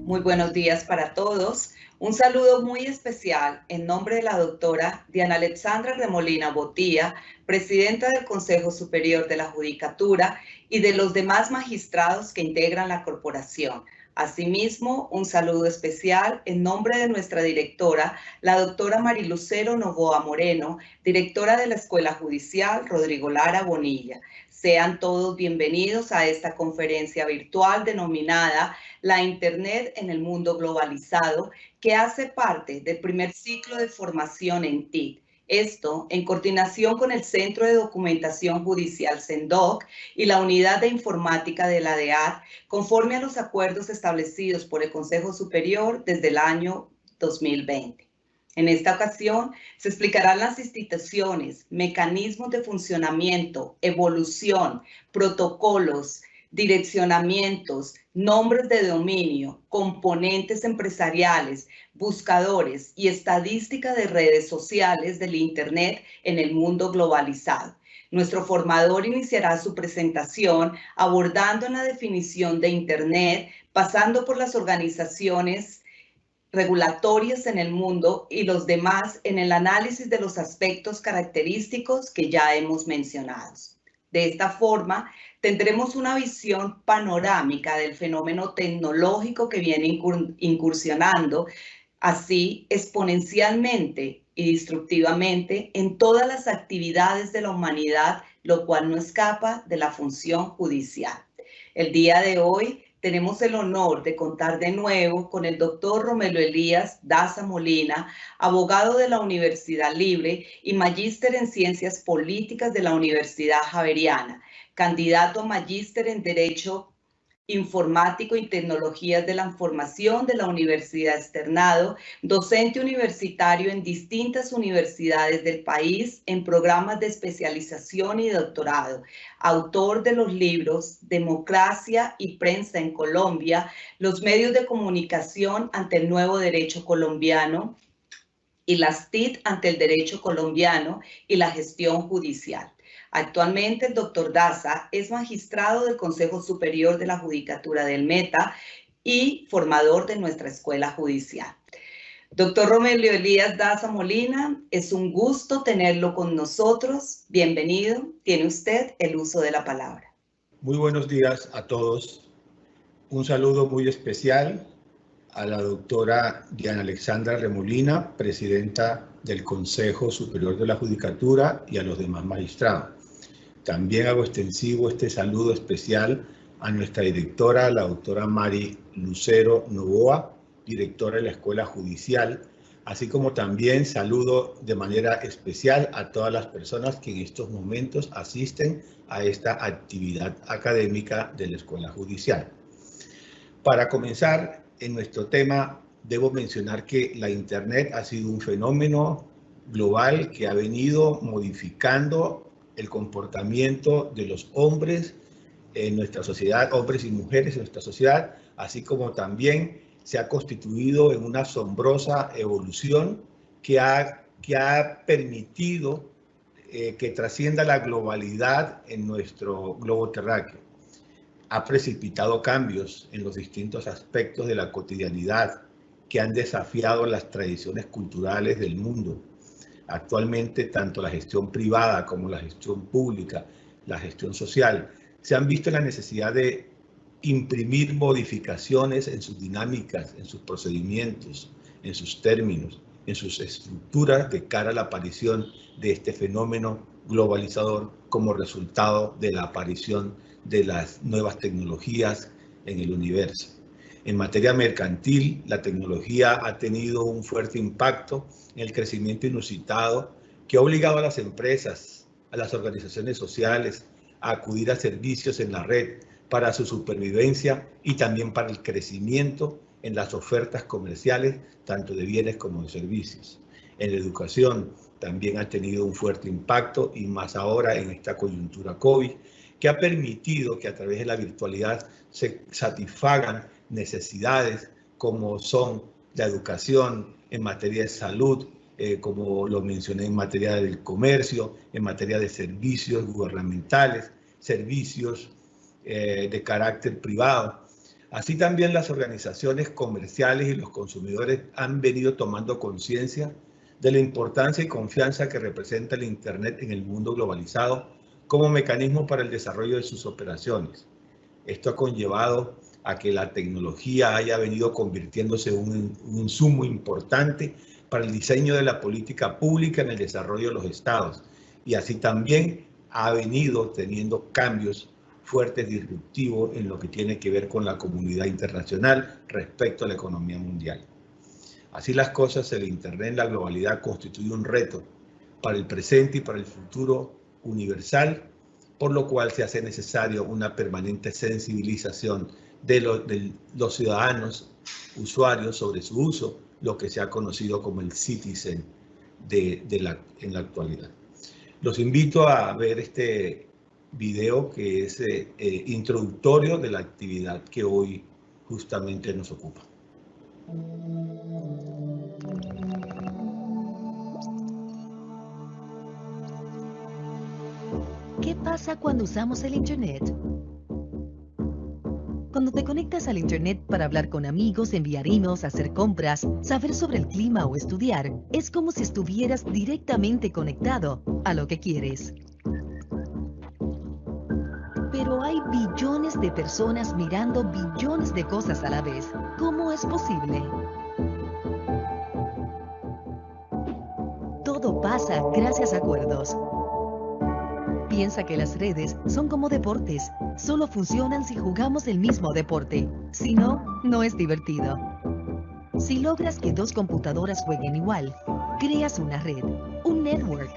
Muy buenos días para todos. Un saludo muy especial en nombre de la doctora Diana Alexandra Remolina Botía, presidenta del Consejo Superior de la Judicatura y de los demás magistrados que integran la corporación. Asimismo, un saludo especial en nombre de nuestra directora, la doctora Marilucero Novoa Moreno, directora de la Escuela Judicial Rodrigo Lara Bonilla. Sean todos bienvenidos a esta conferencia virtual denominada La Internet en el Mundo Globalizado, que hace parte del primer ciclo de formación en TIC. Esto en coordinación con el Centro de Documentación Judicial CENDOC y la Unidad de Informática de la DEAD, conforme a los acuerdos establecidos por el Consejo Superior desde el año 2020. En esta ocasión se explicarán las instituciones, mecanismos de funcionamiento, evolución, protocolos, direccionamientos, nombres de dominio, componentes empresariales, buscadores y estadística de redes sociales del Internet en el mundo globalizado. Nuestro formador iniciará su presentación abordando la definición de Internet, pasando por las organizaciones regulatorias en el mundo y los demás en el análisis de los aspectos característicos que ya hemos mencionado. De esta forma, tendremos una visión panorámica del fenómeno tecnológico que viene incursionando así exponencialmente y destructivamente en todas las actividades de la humanidad, lo cual no escapa de la función judicial. El día de hoy tenemos el honor de contar de nuevo con el doctor Romelio Elías Daza Molina, abogado de la Universidad Libre y magíster en Ciencias Políticas de la Universidad Javeriana, candidato a magíster en Derecho Informático y Tecnologías de la Información de la Universidad Externado, docente universitario en distintas universidades del país en programas de especialización y doctorado, autor de los libros Democracia y Prensa en Colombia, los medios de comunicación ante el nuevo derecho colombiano y las TIC ante el derecho colombiano y la gestión judicial. Actualmente el doctor Daza es magistrado del Consejo Superior de la Judicatura del Meta y formador de nuestra escuela judicial. Doctor Romelio Elías Daza Molina, es un gusto tenerlo con nosotros. Bienvenido. Tiene usted el uso de la palabra. Muy buenos días a todos. Un saludo muy especial a la doctora Diana Alexandra Remolina, presidenta del Consejo Superior de la Judicatura, y a los demás magistrados. También hago extensivo este saludo especial a nuestra directora, la doctora Marilucero Novoa, directora de la Escuela Judicial, así como también saludo de manera especial a todas las personas que en estos momentos asisten a esta actividad académica de la Escuela Judicial. Para comenzar, en nuestro tema, debo mencionar que la Internet ha sido un fenómeno global que ha venido modificando el comportamiento de los hombres en nuestra sociedad, hombres y mujeres en nuestra sociedad, así como también se ha constituido en una asombrosa evolución que ha permitido que trascienda la globalidad en nuestro globo terráqueo. Ha precipitado cambios en los distintos aspectos de la cotidianidad que han desafiado las tradiciones culturales del mundo. Actualmente, tanto la gestión privada como la gestión pública, la gestión social, se han visto en la necesidad de imprimir modificaciones en sus dinámicas, en sus procedimientos, en sus términos, en sus estructuras de cara a la aparición de este fenómeno globalizador como resultado de la aparición de las nuevas tecnologías en el universo. En materia mercantil, la tecnología ha tenido un fuerte impacto en el crecimiento inusitado que ha obligado a las empresas, a las organizaciones sociales, a acudir a servicios en la red para su supervivencia y también para el crecimiento en las ofertas comerciales, tanto de bienes como de servicios. En la educación también ha tenido un fuerte impacto, y más ahora en esta coyuntura COVID, que ha permitido que a través de la virtualidad se satisfagan necesidades como son la educación, en materia de salud, como lo mencioné, en materia del comercio, en materia de servicios gubernamentales, servicios de carácter privado. Así también las organizaciones comerciales y los consumidores han venido tomando conciencia de la importancia y confianza que representa el Internet en el mundo globalizado como mecanismo para el desarrollo de sus operaciones. Esto ha conllevado a que la tecnología haya venido convirtiéndose en un insumo importante para el diseño de la política pública en el desarrollo de los estados, y así también ha venido teniendo cambios fuertes, disruptivos en lo que tiene que ver con la comunidad internacional respecto a la economía mundial. Así las cosas, el Internet en la globalidad constituye un reto para el presente y para el futuro universal, por lo cual se hace necesario una permanente sensibilización de los ciudadanos, usuarios, sobre su uso, lo que se ha conocido como el citizen en la actualidad. Los invito a ver este video que es introductorio de la actividad que hoy justamente nos ocupa. ¿Qué pasa cuando usamos el Internet? Cuando te conectas al Internet para hablar con amigos, enviar emails, hacer compras, saber sobre el clima o estudiar, es como si estuvieras directamente conectado a lo que quieres. Pero hay billones de personas mirando billones de cosas a la vez. ¿Cómo es posible? Todo pasa gracias a acuerdos. Piensa que las redes son como deportes. Solo funcionan si jugamos el mismo deporte. Si no, no es divertido. Si logras que dos computadoras jueguen igual, creas una red, un network.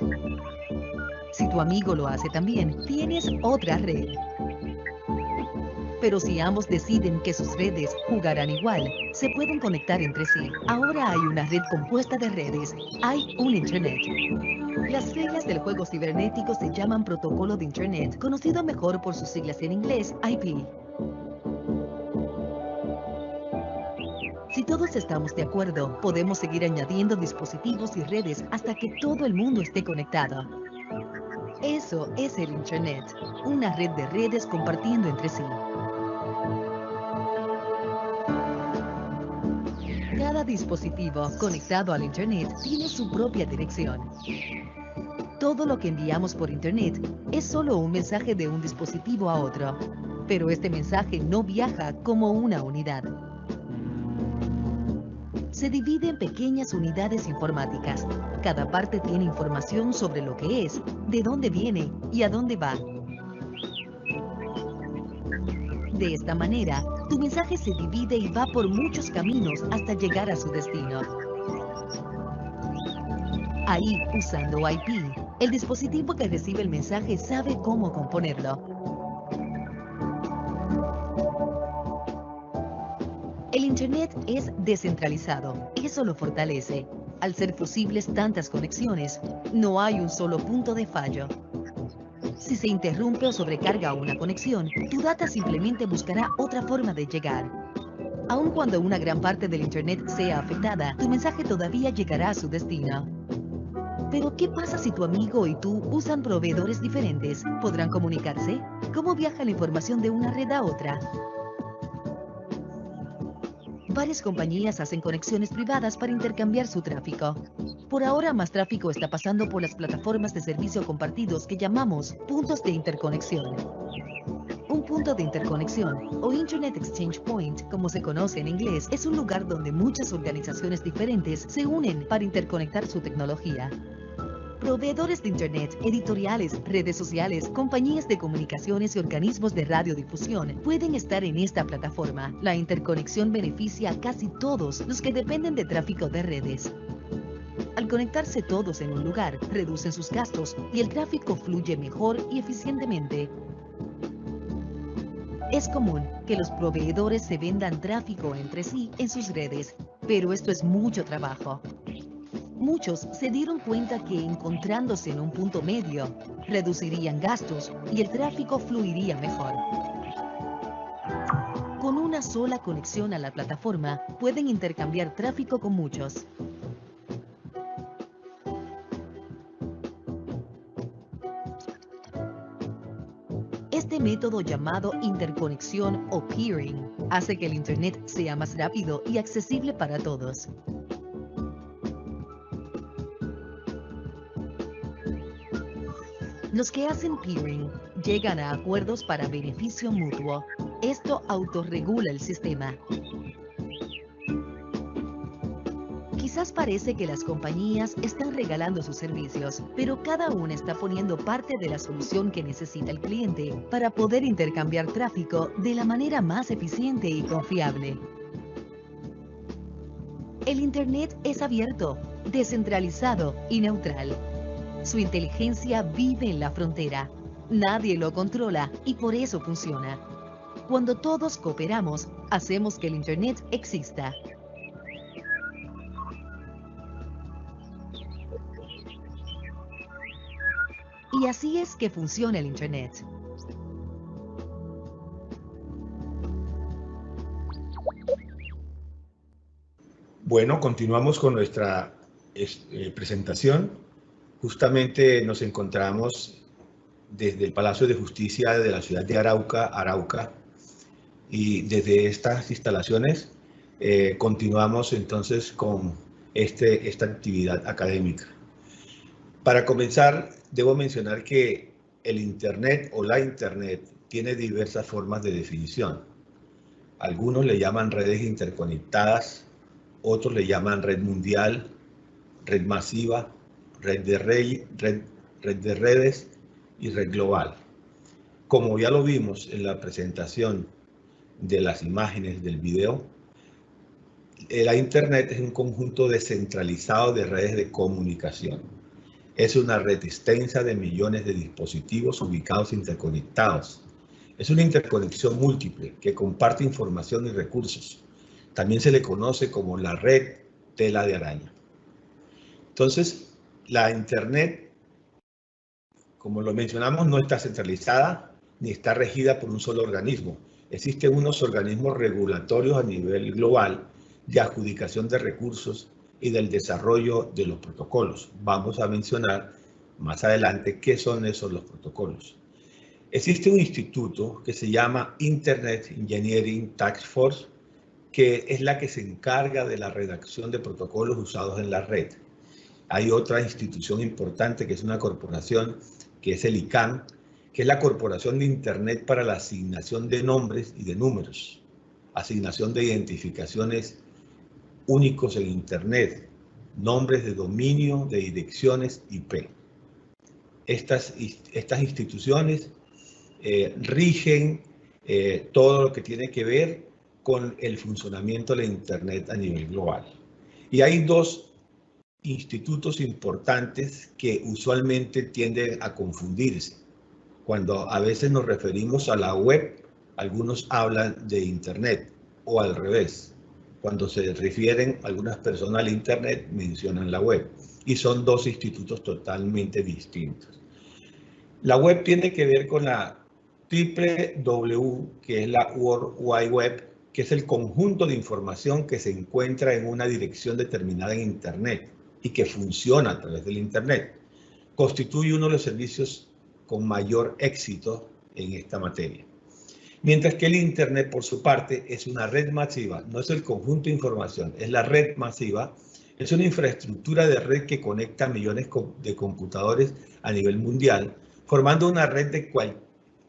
Si tu amigo lo hace también, tienes otra red. Pero si ambos deciden que sus redes jugarán igual, se pueden conectar entre sí. Ahora hay una red compuesta de redes. Hay un Internet. Las reglas del juego cibernético se llaman Protocolo de Internet, conocido mejor por sus siglas en inglés, IP. Si todos estamos de acuerdo, podemos seguir añadiendo dispositivos y redes hasta que todo el mundo esté conectado. Eso es el Internet, una red de redes compartiendo entre sí. Cada dispositivo conectado al Internet tiene su propia dirección. Todo lo que enviamos por Internet es solo un mensaje de un dispositivo a otro, pero este mensaje no viaja como una unidad. Se divide en pequeñas unidades informáticas. Cada parte tiene información sobre lo que es, de dónde viene y a dónde va. De esta manera, tu mensaje se divide y va por muchos caminos hasta llegar a su destino. Ahí, usando IP, el dispositivo que recibe el mensaje sabe cómo componerlo. El Internet es descentralizado. Eso lo fortalece. Al ser posibles tantas conexiones, no hay un solo punto de fallo. Si se interrumpe o sobrecarga una conexión, tu data simplemente buscará otra forma de llegar. Aun cuando una gran parte del Internet sea afectada, tu mensaje todavía llegará a su destino. Pero, ¿qué pasa si tu amigo y tú usan proveedores diferentes? ¿Podrán comunicarse? ¿Cómo viaja la información de una red a otra? Varias compañías hacen conexiones privadas para intercambiar su tráfico. Por ahora, más tráfico está pasando por las plataformas de servicio compartidos que llamamos puntos de interconexión. Un punto de interconexión, o Internet Exchange Point, como se conoce en inglés, es un lugar donde muchas organizaciones diferentes se unen para interconectar su tecnología. Proveedores de Internet, editoriales, redes sociales, compañías de comunicaciones y organismos de radiodifusión pueden estar en esta plataforma. La interconexión beneficia a casi todos los que dependen de tráfico de redes. Al conectarse todos en un lugar, reducen sus gastos y el tráfico fluye mejor y eficientemente. Es común que los proveedores se vendan tráfico entre sí en sus redes, pero esto es mucho trabajo. Muchos se dieron cuenta que encontrándose en un punto medio, reducirían gastos y el tráfico fluiría mejor. Con una sola conexión a la plataforma, pueden intercambiar tráfico con muchos. Este método llamado interconexión o peering hace que el Internet sea más rápido y accesible para todos. Los que hacen peering llegan a acuerdos para beneficio mutuo. Esto autorregula el sistema. Quizás parece que las compañías están regalando sus servicios, pero cada una está poniendo parte de la solución que necesita el cliente para poder intercambiar tráfico de la manera más eficiente y confiable. El Internet es abierto, descentralizado y neutral. Su inteligencia vive en la frontera. Nadie lo controla y por eso funciona. Cuando todos cooperamos, hacemos que el Internet exista. Y así es que funciona el Internet. Bueno, continuamos con nuestra presentación. Justamente nos encontramos desde el Palacio de Justicia de la ciudad de Arauca, y desde estas instalaciones continuamos entonces con esta actividad académica. Para comenzar, debo mencionar que el Internet o la Internet tiene diversas formas de definición. Algunos le llaman redes interconectadas, otros le llaman red mundial, red masiva, red de redes y red global. Como ya lo vimos en la presentación de las imágenes del video, la Internet es un conjunto descentralizado de redes de comunicación. Es una red extensa de millones de dispositivos ubicados interconectados. Es una interconexión múltiple que comparte información y recursos. También se le conoce como la red tela de araña. Entonces, la Internet, como lo mencionamos, no está centralizada ni está regida por un solo organismo. Existen unos organismos regulatorios a nivel global de adjudicación de recursos y del desarrollo de los protocolos. Vamos a mencionar más adelante qué son esos los protocolos. Existe un instituto que se llama Internet Engineering Task Force, que es la que se encarga de la redacción de protocolos usados en la red. Hay otra institución importante que es una corporación, que es el ICANN, que es la Corporación de Internet para la Asignación de Nombres y de Números, asignación de identificaciones únicos en Internet, nombres de dominio, de direcciones IP. Estas instituciones rigen todo lo que tiene que ver con el funcionamiento de la Internet a nivel global. Y hay dos institutos importantes que usualmente tienden a confundirse. Cuando a veces nos referimos a la web, algunos hablan de Internet, o al revés. Cuando se refieren algunas personas al Internet, mencionan la web. Y son dos institutos totalmente distintos. La web tiene que ver con la WWW, que es la World Wide Web, que es el conjunto de información que se encuentra en una dirección determinada en Internet y que funciona a través del Internet. Constituye uno de los servicios con mayor éxito en esta materia. Mientras que el Internet, por su parte, es una red masiva, no es el conjunto de información, es la red masiva, es una infraestructura de red que conecta millones de computadores a nivel mundial, formando una red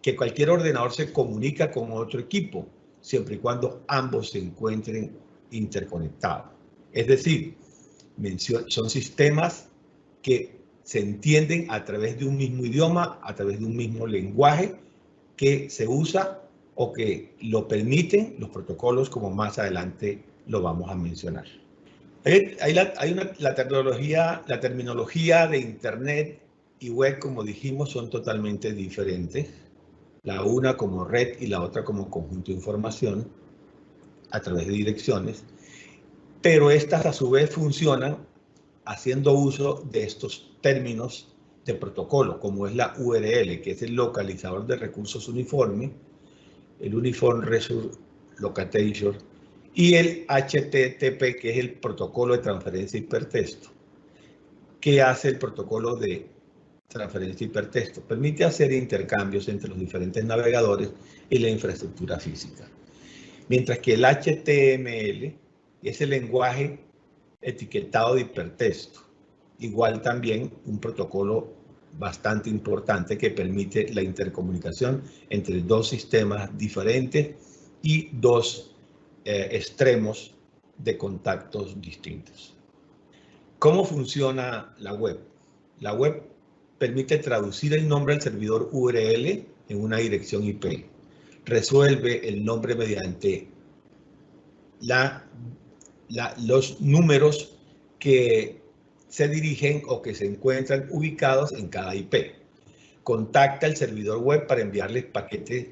que cualquier ordenador se comunica con otro equipo, siempre y cuando ambos se encuentren interconectados. Es decir, son sistemas que se entienden a través de un mismo idioma, a través de un mismo lenguaje que se usa o que lo permiten los protocolos, como más adelante lo vamos a mencionar. La terminología de Internet y web, como dijimos, son totalmente diferentes. La una como red y la otra como conjunto de información a través de direcciones. Pero estas a su vez funcionan haciendo uso de estos términos de protocolo, como es la URL, que es el localizador de recursos uniforme, el Uniform Resource Locator, y el HTTP, que es el protocolo de transferencia hipertexto. ¿Qué hace el protocolo de transferencia de hipertexto. Permite hacer intercambios entre los diferentes navegadores y la infraestructura física. Mientras que el HTML es el lenguaje etiquetado de hipertexto. Igual también un protocolo bastante importante que permite la intercomunicación entre dos sistemas diferentes y dos extremos de contactos distintos. ¿Cómo funciona la web? La web permite traducir el nombre del servidor URL en una dirección IP. Resuelve el nombre mediante los números que se dirigen o que se encuentran ubicados en cada IP. Contacta el servidor web para enviarles paquetes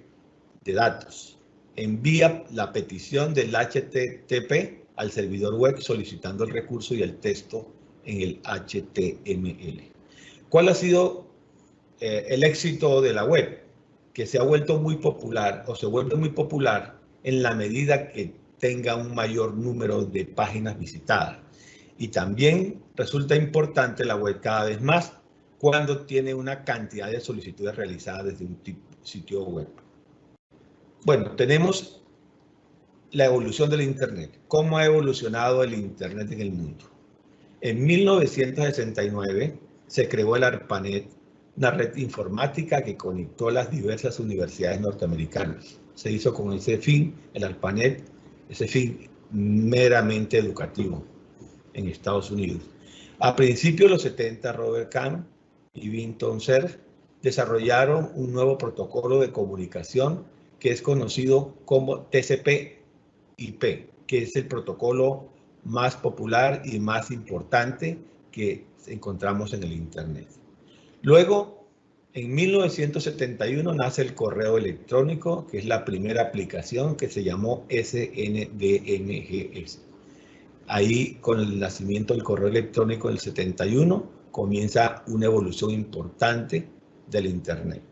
de datos. Envía la petición del HTTP al servidor web solicitando el recurso y el texto en el HTML. ¿Cuál ha sido el éxito de la web? Que se ha vuelto muy popular o se vuelve muy popular en la medida que tenga un mayor número de páginas visitadas. Y también resulta importante la web cada vez más cuando tiene una cantidad de solicitudes realizadas desde un sitio web. Bueno, tenemos la evolución del Internet. ¿Cómo ha evolucionado el Internet en el mundo? En 1969 se creó el ARPANET, una red informática que conectó las diversas universidades norteamericanas. Se hizo con ese fin, el ARPANET, ese fin meramente educativo en Estados Unidos. A principios de los 70, Robert Kahn y Vinton Cerf desarrollaron un nuevo protocolo de comunicación que es conocido como TCP/IP, que es el protocolo más popular y más importante que encontramos en el Internet. Luego, en 1971 nace el correo electrónico, que es la primera aplicación que se llamó SNDMGS. Ahí, con el nacimiento del correo electrónico del 71, comienza una evolución importante del Internet.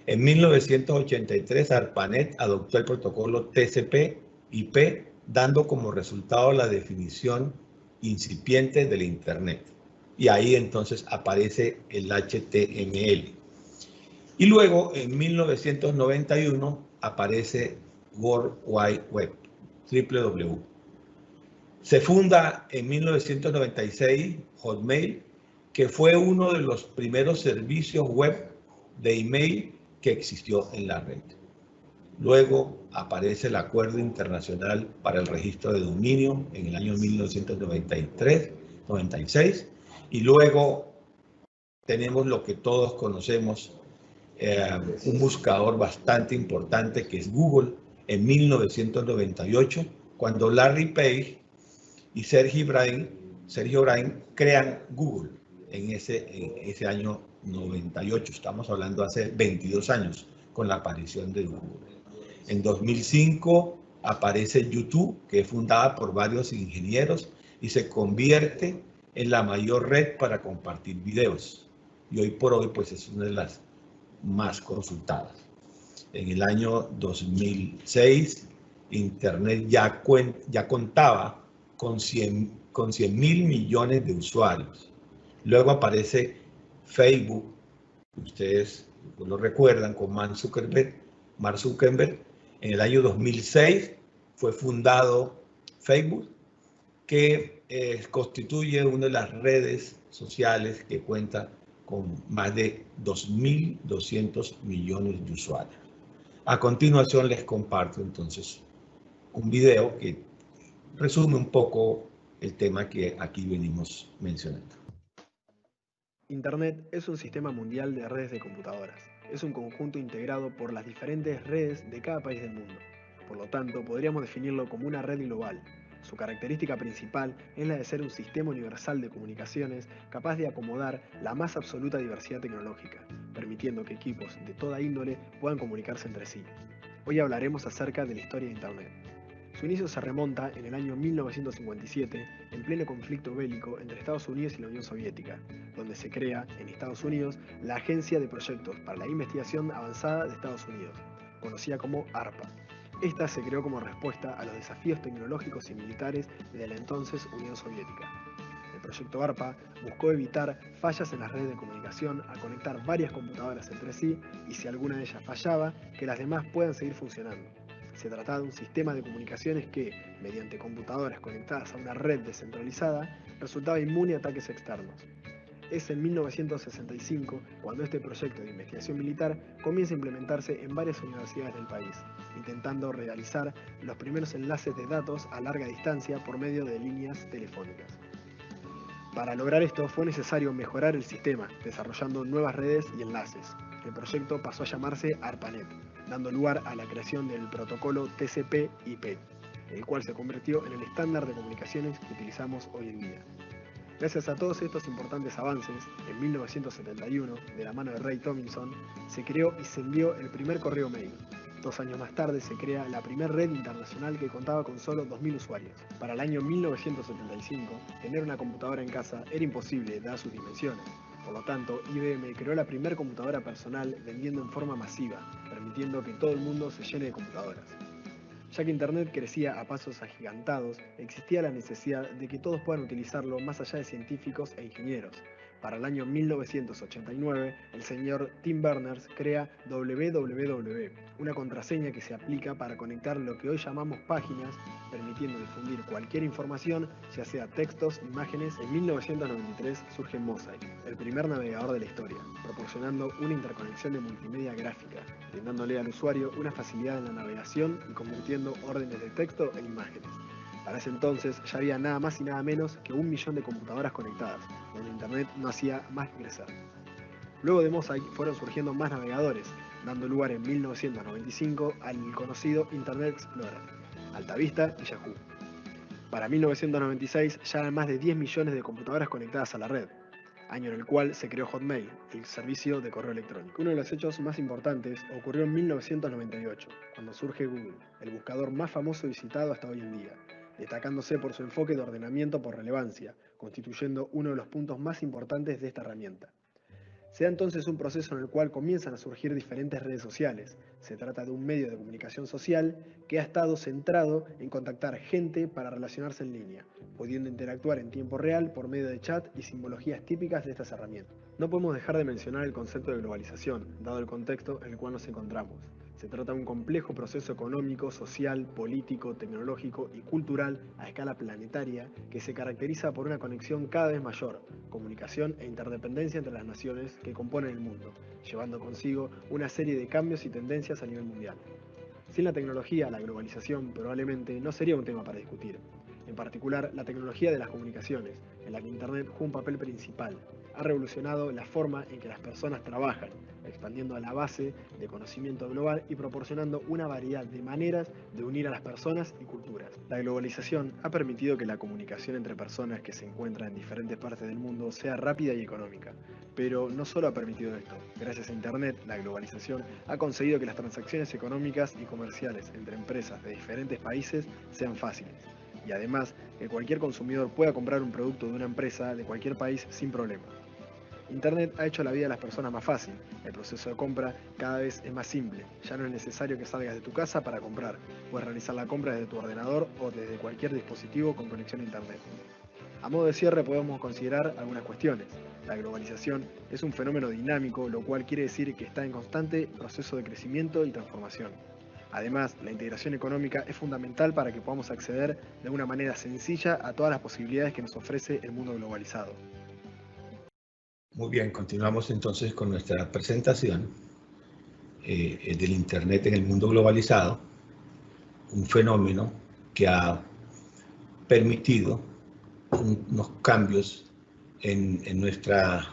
En 1983, ARPANET adoptó el protocolo TCP/IP, dando como resultado la definición incipiente del Internet. Y ahí entonces aparece el HTML. Y luego, en 1991, aparece World Wide Web, WWW. Se funda en 1996 Hotmail, que fue uno de los primeros servicios web de email que existió en la red. Luego aparece el Acuerdo Internacional para el Registro de Dominio en el año 1996, y luego tenemos lo que todos conocemos, un buscador bastante importante que es Google, en 1998, cuando Larry Page y Sergey Brin crean Google en ese año 98. Estamos hablando hace 22 años con la aparición de Google. En 2005 aparece YouTube, que es fundada por varios ingenieros y se convierte en la mayor red para compartir videos. Y hoy por hoy pues es una de las más consultadas. En el año 2006 Internet ya contaba con 100.000 millones de usuarios. Luego aparece Facebook, ustedes lo recuerdan, con Mark Zuckerberg. En el año 2006 fue fundado Facebook, que constituye una de las redes sociales que cuenta con más de 2.200 millones de usuarios. A continuación les comparto entonces un video que resume un poco el tema que aquí venimos mencionando. Internet es un sistema mundial de redes de computadoras. Es un conjunto integrado por las diferentes redes de cada país del mundo. Por lo tanto, podríamos definirlo como una red global. Su característica principal es la de ser un sistema universal de comunicaciones capaz de acomodar la más absoluta diversidad tecnológica, permitiendo que equipos de toda índole puedan comunicarse entre sí. Hoy hablaremos acerca de la historia de Internet. Su inicio se remonta en el año 1957, en pleno conflicto bélico entre Estados Unidos y la Unión Soviética, donde se crea, en Estados Unidos, la Agencia de Proyectos para la Investigación Avanzada de Estados Unidos, conocida como ARPA. Esta se creó como respuesta a los desafíos tecnológicos y militares de la entonces Unión Soviética. El proyecto ARPA buscó evitar fallas en las redes de comunicación al conectar varias computadoras entre sí y si alguna de ellas fallaba, que las demás puedan seguir funcionando. Se trataba de un sistema de comunicaciones que, mediante computadoras conectadas a una red descentralizada, resultaba inmune a ataques externos. Es en 1965 cuando este proyecto de investigación militar comienza a implementarse en varias universidades del país, intentando realizar los primeros enlaces de datos a larga distancia por medio de líneas telefónicas. Para lograr esto fue necesario mejorar el sistema, desarrollando nuevas redes y enlaces. El proyecto pasó a llamarse ARPANET, dando lugar a la creación del protocolo TCP/IP, el cual se convirtió en el estándar de comunicaciones que utilizamos hoy en día. Gracias a todos estos importantes avances, en 1971, de la mano de Ray Tomlinson, se creó y se envió el primer correo mail. 2 años más tarde se crea la primera red internacional que contaba con solo 2.000 usuarios. Para el año 1975, tener una computadora en casa era imposible dadas sus dimensiones. Por lo tanto, IBM creó la primera computadora personal vendiendo en forma masiva, permitiendo que todo el mundo se llene de computadoras. Ya que Internet crecía a pasos agigantados, existía la necesidad de que todos puedan utilizarlo más allá de científicos e ingenieros. Para el año 1989, el señor Tim Berners crea www, una contraseña que se aplica para conectar lo que hoy llamamos páginas, permitiendo difundir cualquier información, ya sea textos, imágenes. En 1993 surge Mosaic, el primer navegador de la historia, proporcionando una interconexión de multimedia gráfica, brindándole al usuario una facilidad en la navegación y convirtiendo órdenes de texto en imágenes. Para ese entonces ya había nada más y nada menos que 1 millón de computadoras conectadas, donde Internet no hacía más que crecer. Luego de Mosaic fueron surgiendo más navegadores, dando lugar en 1995 al conocido Internet Explorer, AltaVista y Yahoo. Para 1996 ya eran más de 10 millones de computadoras conectadas a la red, año en el cual se creó Hotmail, el servicio de correo electrónico. Uno de los hechos más importantes ocurrió en 1998, cuando surge Google, el buscador más famoso y visitado hasta hoy en día, destacándose por su enfoque de ordenamiento por relevancia, constituyendo uno de los puntos más importantes de esta herramienta. Se da entonces un proceso en el cual comienzan a surgir diferentes redes sociales. Se trata de un medio de comunicación social que ha estado centrado en contactar gente para relacionarse en línea, pudiendo interactuar en tiempo real por medio de chat y simbologías típicas de estas herramientas. No podemos dejar de mencionar el concepto de globalización, dado el contexto en el cual nos encontramos. Se trata de un complejo proceso económico, social, político, tecnológico y cultural a escala planetaria que se caracteriza por una conexión cada vez mayor, comunicación e interdependencia entre las naciones que componen el mundo, llevando consigo una serie de cambios y tendencias a nivel mundial. Sin la tecnología, la globalización probablemente no sería un tema para discutir. En particular, la tecnología de las comunicaciones, en la que Internet juega un papel principal, ha revolucionado la forma en que las personas trabajan, expandiendo a la base de conocimiento global y proporcionando una variedad de maneras de unir a las personas y culturas. La globalización ha permitido que la comunicación entre personas que se encuentran en diferentes partes del mundo sea rápida y económica. Pero no solo ha permitido esto, gracias a Internet, la globalización ha conseguido que las transacciones económicas y comerciales entre empresas de diferentes países sean fáciles. Y además, que cualquier consumidor pueda comprar un producto de una empresa de cualquier país sin problema. Internet ha hecho la vida de las personas más fácil. El proceso de compra cada vez es más simple. Ya no es necesario que salgas de tu casa para comprar. Puedes realizar la compra desde tu ordenador o desde cualquier dispositivo con conexión a Internet. A modo de cierre podemos considerar algunas cuestiones. La globalización es un fenómeno dinámico, lo cual quiere decir que está en constante proceso de crecimiento y transformación. Además, la integración económica es fundamental para que podamos acceder de una manera sencilla a todas las posibilidades que nos ofrece el mundo globalizado. Muy bien, continuamos entonces con nuestra presentación del Internet en el mundo globalizado, un fenómeno que ha permitido unos cambios en nuestra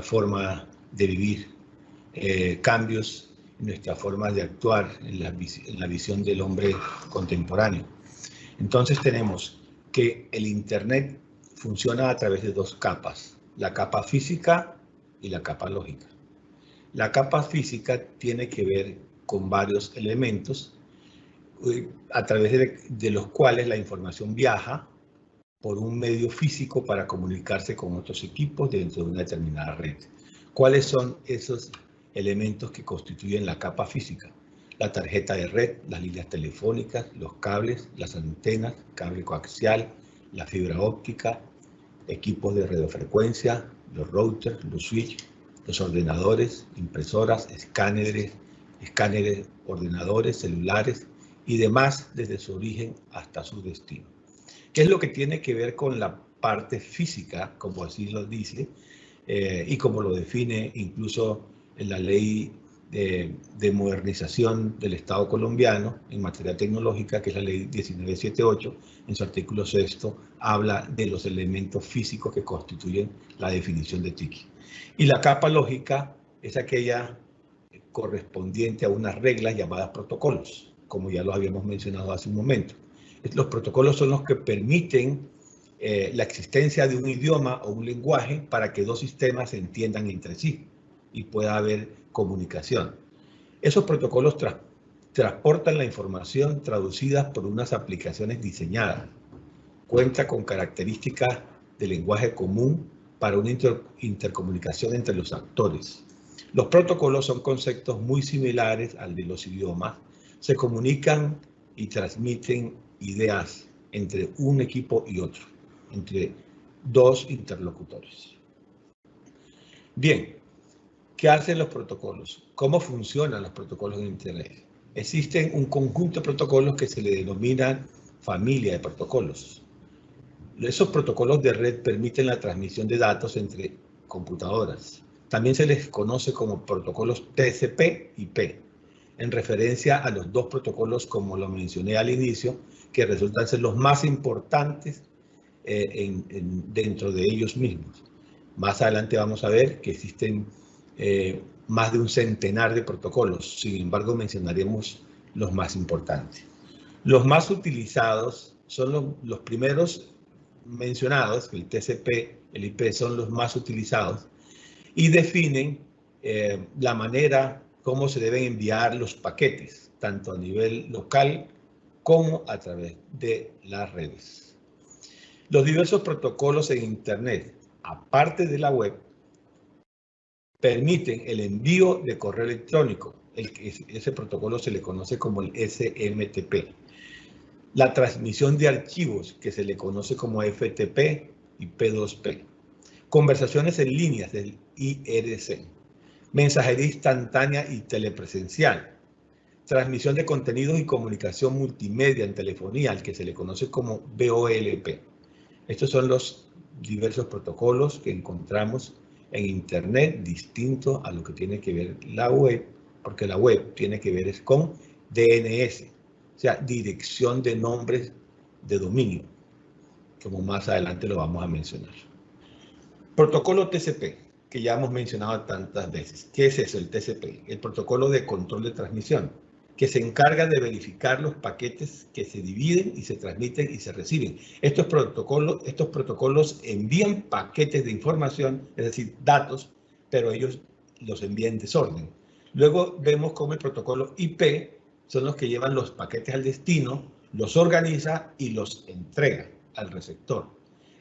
forma de vivir, cambios en nuestra forma de actuar, en la visión del hombre contemporáneo. Entonces tenemos que el Internet funciona a través de 2 capas, la capa física y la capa lógica. La capa física tiene que ver con varios elementos a través de los cuales la información viaja por un medio físico para comunicarse con otros equipos dentro de una determinada red. ¿Cuáles son esos elementos que constituyen la capa física? La tarjeta de red, las líneas telefónicas, los cables, las antenas, cable coaxial, la fibra óptica, equipos de radiofrecuencia, los routers, los switches, los ordenadores, impresoras, escáneres, ordenadores, celulares y demás desde su origen hasta su destino. ¿Qué es lo que tiene que ver con la parte física, como así lo dice, y como lo define incluso en la ley de modernización del Estado colombiano en materia tecnológica, que es la ley 1978, en su artículo 6, habla de los elementos físicos que constituyen la definición de TIC. Y la capa lógica es aquella correspondiente a unas reglas llamadas protocolos, como ya lo habíamos mencionado hace un momento. Los protocolos son los que permiten la existencia de un idioma o un lenguaje para que dos sistemas se entiendan entre sí y pueda haber comunicación. Esos protocolos transportan la información traducida por unas aplicaciones diseñadas. Cuenta con características de lenguaje común para una intercomunicación entre los actores. Los protocolos son conceptos muy similares al de los idiomas. Se comunican y transmiten ideas entre un equipo y otro, entre dos interlocutores. Bien, ¿qué hacen los protocolos? ¿Cómo funcionan los protocolos en Internet? Existen un conjunto de protocolos que se le denominan familia de protocolos. Esos protocolos de red permiten la transmisión de datos entre computadoras. También se les conoce como protocolos TCP/IP, en referencia a los dos protocolos, como lo mencioné al inicio, que resultan ser los más importantes dentro de ellos mismos. Más adelante vamos a ver que existen más de un centenar de protocolos. Sin embargo, mencionaremos los más importantes. Los más utilizados son los primeros mencionados, el TCP, el IP, son los más utilizados y definen la manera cómo se deben enviar los paquetes, tanto a nivel local como a través de las redes. Los diversos protocolos en Internet, aparte de la web, permiten el envío de correo electrónico. Ese protocolo se le conoce como el SMTP. La transmisión de archivos, que se le conoce como FTP y P2P. Conversaciones en líneas del IRC. Mensajería instantánea y telepresencial. Transmisión de contenidos y comunicación multimedia en telefonía, al que se le conoce como VoLP. Estos son los diversos protocolos que encontramos en Internet, distinto a lo que tiene que ver la web, porque la web tiene que ver con DNS, o sea, dirección de nombres de dominio, como más adelante lo vamos a mencionar. Protocolo TCP, que ya hemos mencionado tantas veces. ¿Qué es eso, el TCP? El protocolo de control de transmisión, que se encarga de verificar los paquetes que se dividen y se transmiten y se reciben. Estos protocolos envían paquetes de información, es decir, datos, pero ellos los envían en desorden. Luego vemos cómo el protocolo IP son los que llevan los paquetes al destino, los organiza y los entrega al receptor.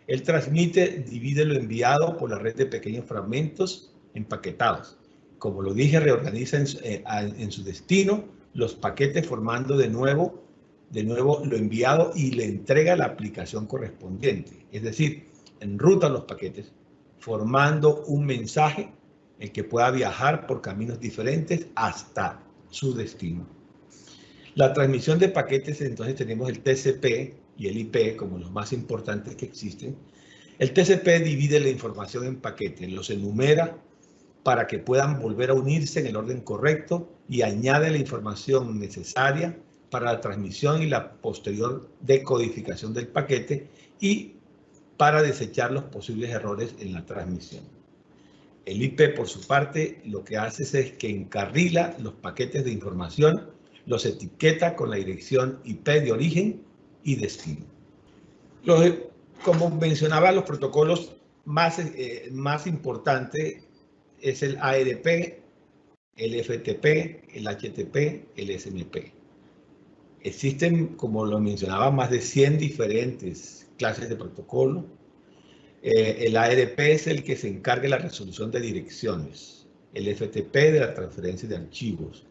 Él transmite, divide lo enviado por la red de pequeños fragmentos empaquetados. Como lo dije, reorganiza en su destino los paquetes, formando de nuevo lo enviado y le entrega la aplicación correspondiente. Es decir, enruta los paquetes, formando un mensaje el que pueda viajar por caminos diferentes hasta su destino. La transmisión de paquetes, entonces tenemos el TCP y el IP como los más importantes que existen. El TCP divide la información en paquetes, los enumera para que puedan volver a unirse en el orden correcto y añade la información necesaria para la transmisión y la posterior decodificación del paquete y para desechar los posibles errores en la transmisión. El IP, por su parte, lo que hace es que encarrila los paquetes de información, los etiqueta con la dirección IP de origen y destino. Como mencionaba, los protocolos más importantes es el ARP, el FTP, el HTTP, el SMP. Existen, como lo mencionaba, más de 100 diferentes clases de protocolo. El ARP es el que se encarga de la resolución de direcciones, el FTP de la transferencia de archivos,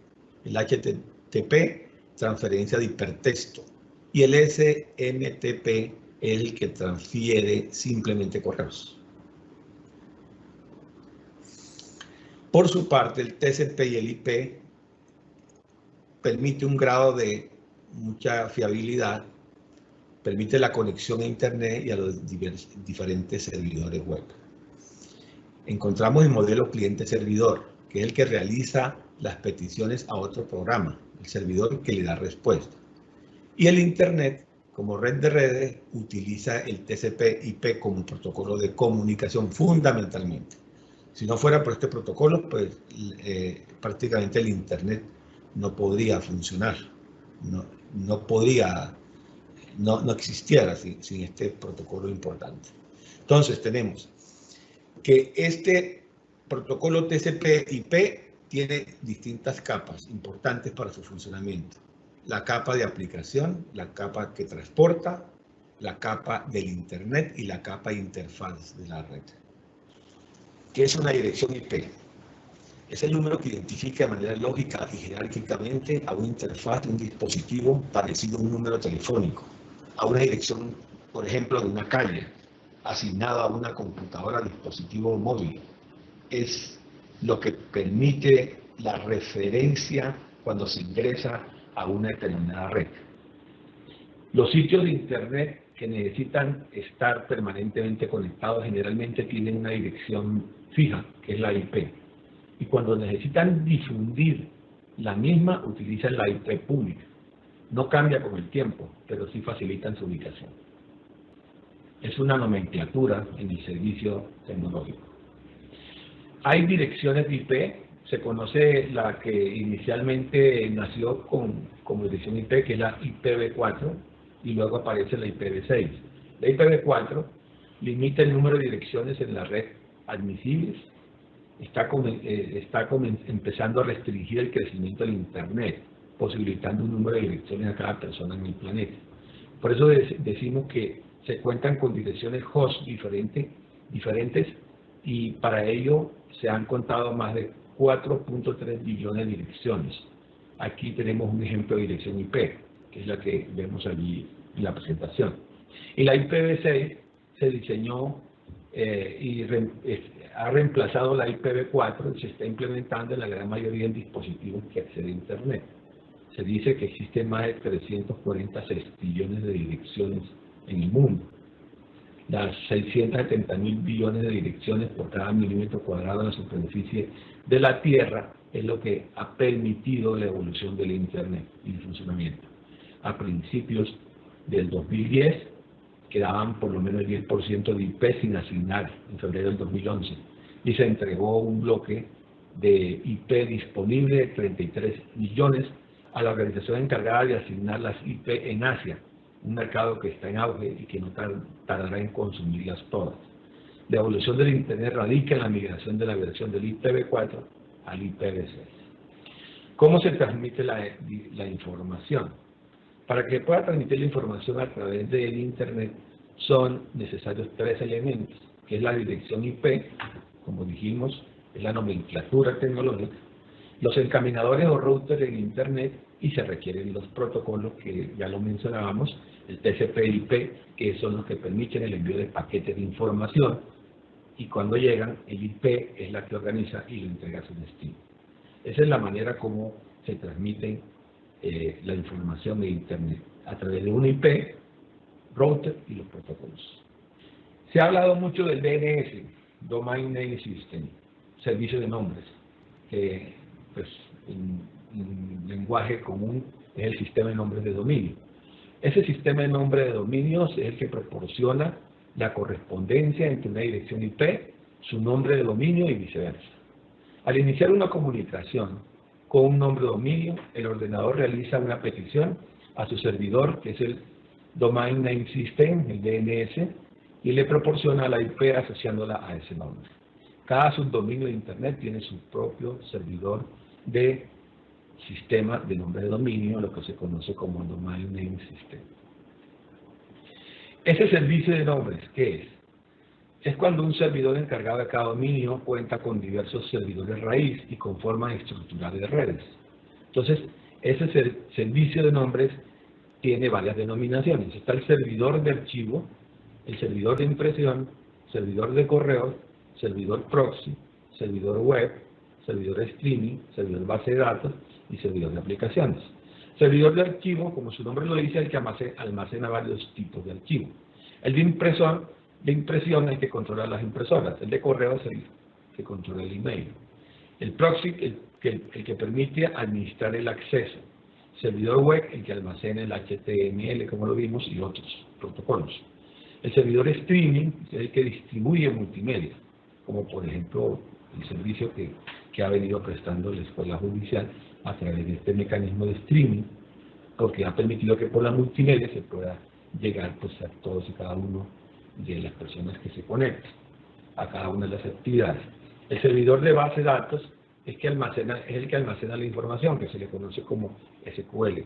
el HTTP, transferencia de hipertexto, y el SMTP es el que transfiere simplemente correos. Por su parte, el TCP y el IP permite un grado de mucha fiabilidad, permite la conexión a Internet y a los diferentes servidores web. Encontramos el modelo cliente-servidor, que es el que realiza las peticiones a otro programa, el servidor que le da respuesta. Y el Internet, como red de redes, utiliza el TCP/IP como protocolo de comunicación fundamentalmente. Si no fuera por este protocolo, pues prácticamente el Internet no podría funcionar, no existiera sin este protocolo importante. Entonces tenemos que este protocolo TCP/IP tiene distintas capas importantes para su funcionamiento. La capa de aplicación, la capa que transporta, la capa del Internet y la capa interfaz de la red. ¿Qué es una dirección IP? Es el número que identifica de manera lógica y jerárquicamente a una interfaz de un dispositivo parecido a un número telefónico, a una dirección, por ejemplo, de una calle, asignado a una computadora, dispositivo móvil. Es lo que permite la referencia cuando se ingresa a una determinada red. Los sitios de Internet que necesitan estar permanentemente conectados generalmente tienen una dirección fija, que es la IP. Y cuando necesitan difundir la misma, utilizan la IP pública. No cambia con el tiempo, pero sí facilitan su ubicación. Es una nomenclatura en el servicio tecnológico. Hay direcciones de IP, se conoce la que inicialmente nació como dirección IP, que es la IPv4, y luego aparece la IPv6. La IPv4 limita el número de direcciones en la red admisibles, está empezando a restringir el crecimiento del Internet, posibilitando un número de direcciones a cada persona en el planeta. Por eso decimos que se cuentan con direcciones host diferentes y para ello se han contado más de 4.3 billones de direcciones. Aquí tenemos un ejemplo de dirección IP, que es la que vemos allí en la presentación. Y la IPv6 se diseñó y ha reemplazado la IPv4 y se está implementando en la gran mayoría de dispositivos que acceden a Internet. Se dice que existen más de 346 billones de direcciones en el mundo. Las 670.000 billones de direcciones por cada milímetro cuadrado de la superficie de la Tierra es lo que ha permitido la evolución del Internet y el funcionamiento. A principios del 2010 quedaban por lo menos el 10% de IP sin asignar en febrero del 2011 y se entregó un bloque de IP disponible de 33 millones a la organización encargada de asignar las IP en Asia, un mercado que está en auge y que no tardará en consumirlas todas. La evolución del Internet radica en la migración de la versión del IPv4 al IPv6. ¿Cómo se transmite la información? Para que pueda transmitir la información a través del Internet son necesarios tres elementos, que es la dirección IP, como dijimos, es la nomenclatura tecnológica, los encaminadores o routers en Internet y se requieren los protocolos que ya lo mencionábamos, el TCP/IP, que son los que permiten el envío de paquetes de información y cuando llegan, el IP es la que organiza y lo entrega a su destino. Esa es la manera como se transmite la información de Internet, a través de un IP, router y los protocolos. Se ha hablado mucho del DNS, Domain Name System, servicio de nombres, que pues, en lenguaje común es el sistema de nombres de dominio. Ese sistema de nombres de dominios es el que proporciona la correspondencia entre una dirección IP, su nombre de dominio y viceversa. Al iniciar una comunicación con un nombre de dominio, el ordenador realiza una petición a su servidor, que es el Domain Name System, el DNS, y le proporciona la IP asociándola a ese nombre. Cada subdominio de Internet tiene su propio servidor de sistema de nombre de dominio, lo que se conoce como Domain Name System. Ese servicio de nombres, ¿qué es? Es cuando un servidor encargado de cada dominio cuenta con diversos servidores raíz y con formas estructurales de redes. Entonces, ese servicio de nombres tiene varias denominaciones. Está el servidor de archivo, el servidor de impresión, servidor de correo, servidor proxy, servidor web, servidor streaming, servidor base de datos y servidor de aplicaciones. Servidor de archivo, como su nombre lo dice, es el que almacena varios tipos de archivos. El de impresión es el que controla las impresoras. El de correo es el que controla el email. El proxy, el que permite administrar el acceso. Servidor web, el que almacena el HTML, como lo vimos, y otros protocolos. El servidor streaming es el que distribuye multimedia, como por ejemplo el servicio que ha venido prestando la Escuela Judicial a través de este mecanismo de streaming, porque ha permitido que por la multimedia se pueda llegar pues, a todos y cada uno de las personas que se conectan a cada una de las actividades. El servidor de base de datos es el que almacena la información, que se le conoce como SQL.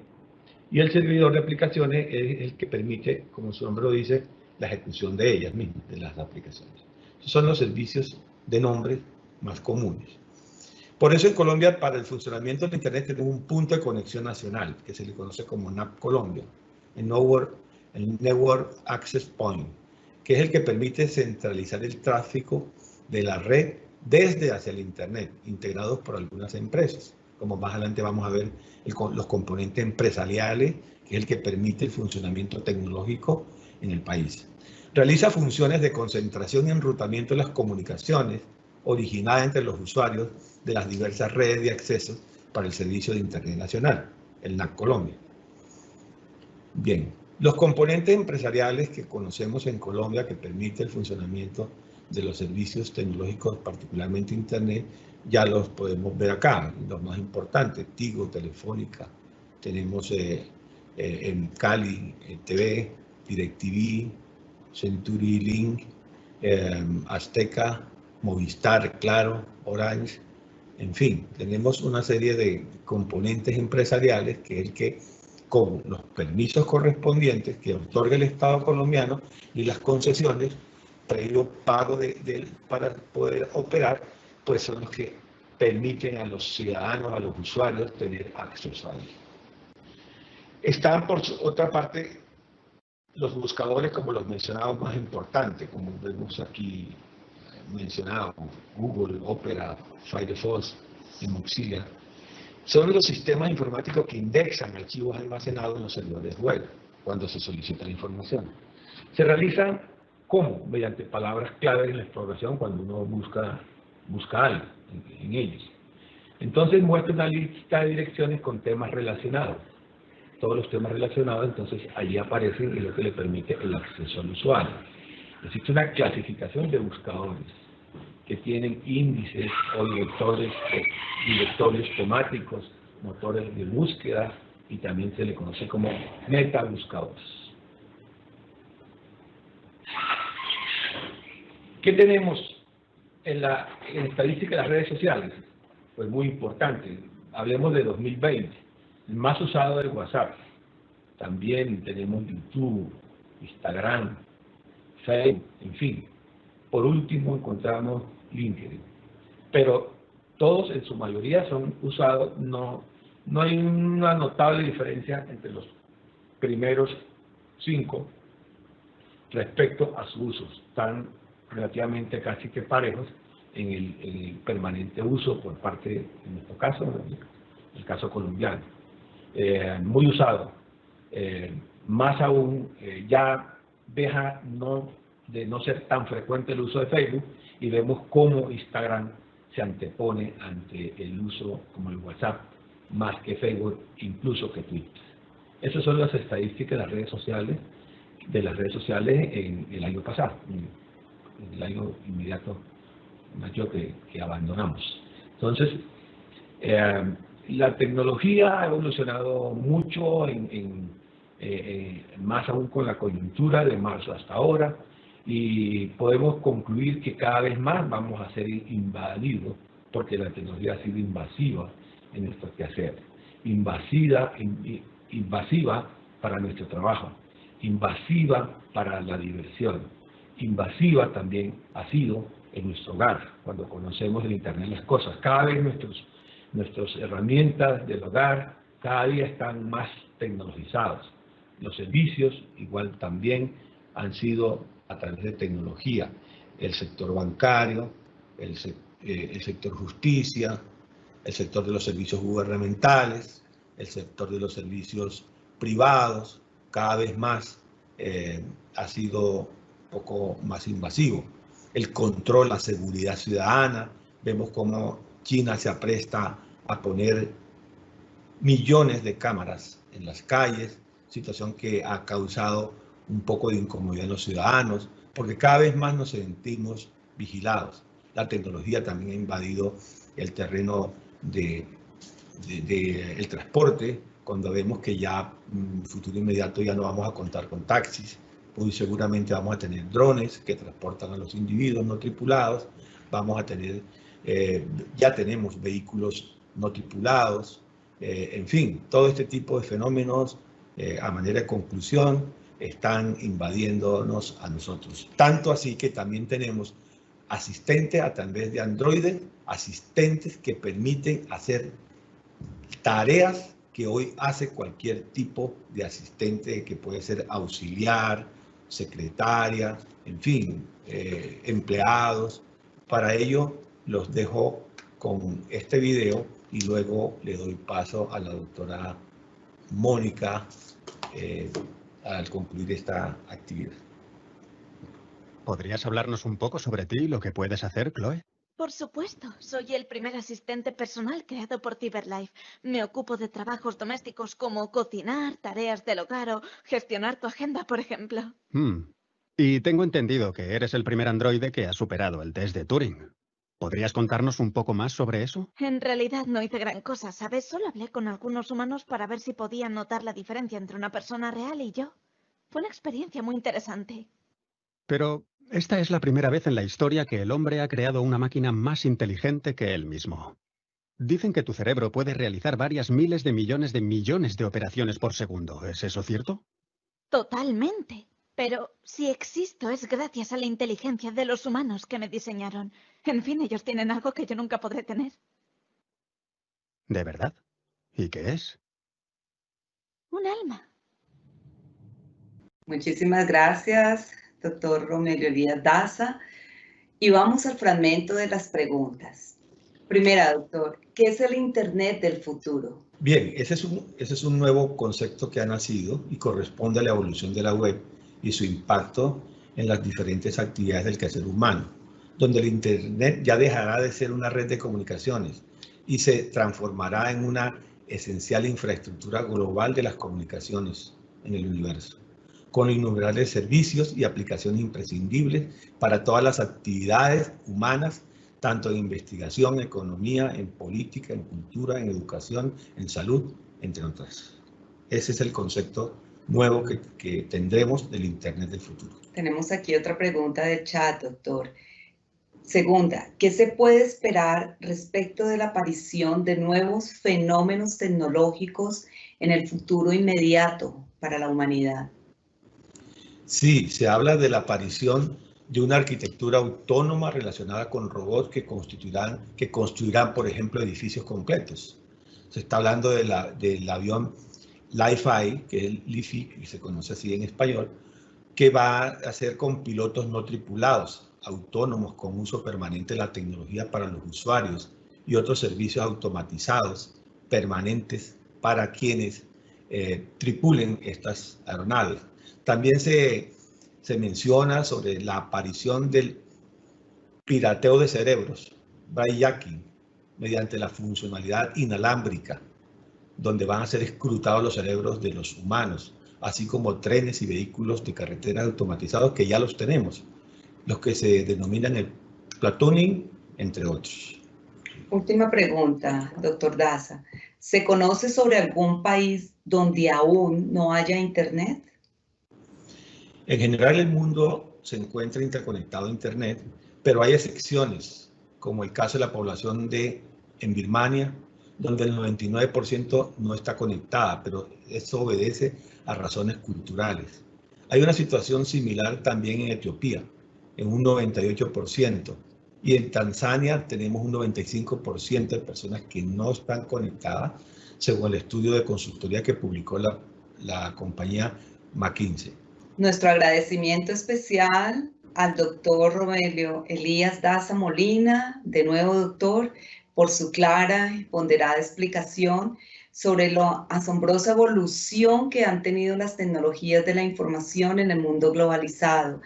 Y el servidor de aplicaciones es el que permite, como su nombre lo dice, la ejecución de ellas mismas, de las aplicaciones. Esos son los servicios de nombre más comunes. Por eso en Colombia, para el funcionamiento de Internet, tenemos un punto de conexión nacional, que se le conoce como NAP Colombia, el Network Access Point, que es el que permite centralizar el tráfico de la red desde hacia el Internet, integrados por algunas empresas. Como más adelante vamos a ver los componentes empresariales, que es el que permite el funcionamiento tecnológico en el país. Realiza funciones de concentración y enrutamiento de las comunicaciones originadas entre los usuarios de las diversas redes de acceso para el Servicio de Internet Nacional, el NAP Colombia. Bien, los componentes empresariales que conocemos en Colombia que permiten el funcionamiento de los servicios tecnológicos, particularmente Internet, ya los podemos ver acá, los más importantes, Tigo, Telefónica, tenemos en Cali, TV, DirecTV, CenturyLink, Azteca, Movistar, Claro, Orange, en fin, tenemos una serie de componentes empresariales que es el que, con los permisos correspondientes que otorga el Estado colombiano y las concesiones, previo pago para poder operar, pues son los que permiten a los ciudadanos, a los usuarios, tener acceso a ellos. Están, por otra parte, los buscadores como los mencionados más importantes, como vemos aquí mencionado, Google, Opera, Firefox y Mozilla, son los sistemas informáticos que indexan archivos almacenados en los servidores web cuando se solicita la información. Se realizan ¿cómo? Mediante palabras clave en la exploración cuando uno busca algo en ellos. Entonces muestra una lista de direcciones con temas relacionados. Todos los temas relacionados, entonces allí aparecen y lo que le permite el acceso al usuario. Existe una clasificación de buscadores que tienen índices o directorios temáticos, motores de búsqueda y también se le conoce como metabuscadores. ¿Qué tenemos en estadística de las redes sociales? Pues muy importante. Hablemos de 2020. El más usado es WhatsApp. También tenemos YouTube, Instagram, Facebook, en fin. Por último encontramos LinkedIn. Pero todos en su mayoría son usados, no hay una notable diferencia entre los primeros 5 respecto a su uso. Están relativamente casi que parejos en el permanente uso por parte, en nuestro caso, el caso colombiano. Muy usado. Más aún, ya deja de no ser tan frecuente el uso de Facebook y vemos cómo Instagram se antepone ante el uso como el WhatsApp, más que Facebook, incluso que Twitter. Esas son las estadísticas de las redes sociales, en el año pasado, en el año inmediato mayor que abandonamos. Entonces, la tecnología ha evolucionado mucho, más aún con la coyuntura de marzo hasta ahora, y podemos concluir que cada vez más vamos a ser invadidos, porque la tecnología ha sido invasiva en nuestro quehacer, invasiva para nuestro trabajo, invasiva para la diversión, invasiva también ha sido en nuestro hogar, cuando conocemos el Internet de las cosas. Cada vez nuestras herramientas del hogar cada día están más tecnologizadas, Los servicios igual también han sido a través de tecnología. El sector bancario, el sector justicia, el sector de los servicios gubernamentales, el sector de los servicios privados, cada vez más ha sido un poco más invasivo. El control, la seguridad ciudadana, vemos cómo China se apresta a poner millones de cámaras en las calles, situación que ha causado un poco de incomodidad en los ciudadanos, porque cada vez más nos sentimos vigilados. La tecnología también ha invadido el terreno del transporte, cuando vemos que ya en futuro inmediato ya no vamos a contar con taxis, muy seguramente vamos a tener drones que transportan a los individuos no tripulados, vamos a tener, ya tenemos vehículos no tripulados, en fin, todo este tipo de fenómenos, a manera de conclusión, están invadiéndonos a nosotros. Tanto así que también tenemos asistentes a través de Android, asistentes que permiten hacer tareas que hoy hace cualquier tipo de asistente, que puede ser auxiliar, secretaria, en fin, empleados. Para ello los dejo con este video y luego le doy paso a la doctora Mónica al concluir esta actividad. ¿Podrías hablarnos un poco sobre ti y lo que puedes hacer, Chloe? Por supuesto, soy el primer asistente personal creado por CyberLife. Me ocupo de trabajos domésticos como cocinar, tareas del hogar o gestionar tu agenda, por ejemplo. Y tengo entendido que eres el primer androide que ha superado el test de Turing. ¿Podrías contarnos un poco más sobre eso? En realidad no hice gran cosa, ¿sabes? Solo hablé con algunos humanos para ver si podían notar la diferencia entre una persona real y yo. Fue una experiencia muy interesante. Pero esta es la primera vez en la historia que el hombre ha creado una máquina más inteligente que él mismo. Dicen que tu cerebro puede realizar varias miles de millones de operaciones por segundo. ¿Es eso cierto? Totalmente. Pero si existo es gracias a la inteligencia de los humanos que me diseñaron. En fin, ellos tienen algo que yo nunca podré tener. ¿De verdad? ¿Y qué es? Un alma. Muchísimas gracias, doctor Romelio Elías Daza. Y vamos al fragmento de las preguntas. Primera, doctor, ¿qué es el Internet del futuro? Bien, ese es un nuevo concepto que ha nacido y corresponde a la evolución de la web y su impacto en las diferentes actividades del quehacer humano, donde el Internet ya dejará de ser una red de comunicaciones y se transformará en una esencial infraestructura global de las comunicaciones en el universo, con innumerables servicios y aplicaciones imprescindibles para todas las actividades humanas, tanto en investigación, economía, en política, en cultura, en educación, en salud, entre otras. Ese es el concepto nuevo que tendremos del Internet del futuro. Tenemos aquí otra pregunta del chat, doctor. Segunda, ¿qué se puede esperar respecto de la aparición de nuevos fenómenos tecnológicos en el futuro inmediato para la humanidad? Sí, se habla de la aparición de una arquitectura autónoma relacionada con robots que construirán, por ejemplo, edificios completos. Se está hablando del avión Li-Fi, que es el Li-Fi, que se conoce así en español, que va a ser con pilotos no tripulados, autónomos, con uso permanente de la tecnología para los usuarios y otros servicios automatizados permanentes para quienes tripulen estas aeronaves. También se menciona sobre la aparición del pirateo de cerebros, brainjacking, mediante la funcionalidad inalámbrica, donde van a ser escrutados los cerebros de los humanos, así como trenes y vehículos de carretera automatizados que ya los tenemos, los que se denominan el platooning, entre otros. Última pregunta, doctor Daza. ¿Se conoce sobre algún país donde aún no haya Internet? En general, el mundo se encuentra interconectado a Internet, pero hay excepciones, como el caso de la población en Birmania, donde el 99% no está conectada, pero eso obedece a razones culturales. Hay una situación similar también en Etiopía, en un 98%, y en Tanzania tenemos un 95% de personas que no están conectadas, según el estudio de consultoría que publicó la compañía McKinsey. Nuestro agradecimiento especial al doctor Romelio Elías Daza Molina, de nuevo doctor, por su clara y ponderada explicación sobre la asombrosa evolución que han tenido las tecnologías de la información en el mundo globalizado,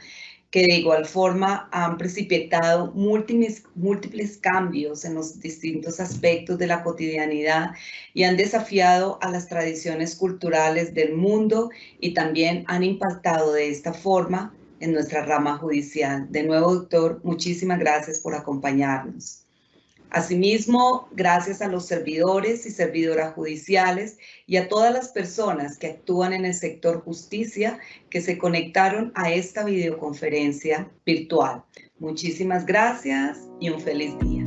que de igual forma han precipitado múltiples cambios en los distintos aspectos de la cotidianidad y han desafiado a las tradiciones culturales del mundo y también han impactado de esta forma en nuestra rama judicial. De nuevo, doctor, muchísimas gracias por acompañarnos. Asimismo, gracias a los servidores y servidoras judiciales y a todas las personas que actúan en el sector justicia que se conectaron a esta videoconferencia virtual. Muchísimas gracias y un feliz día.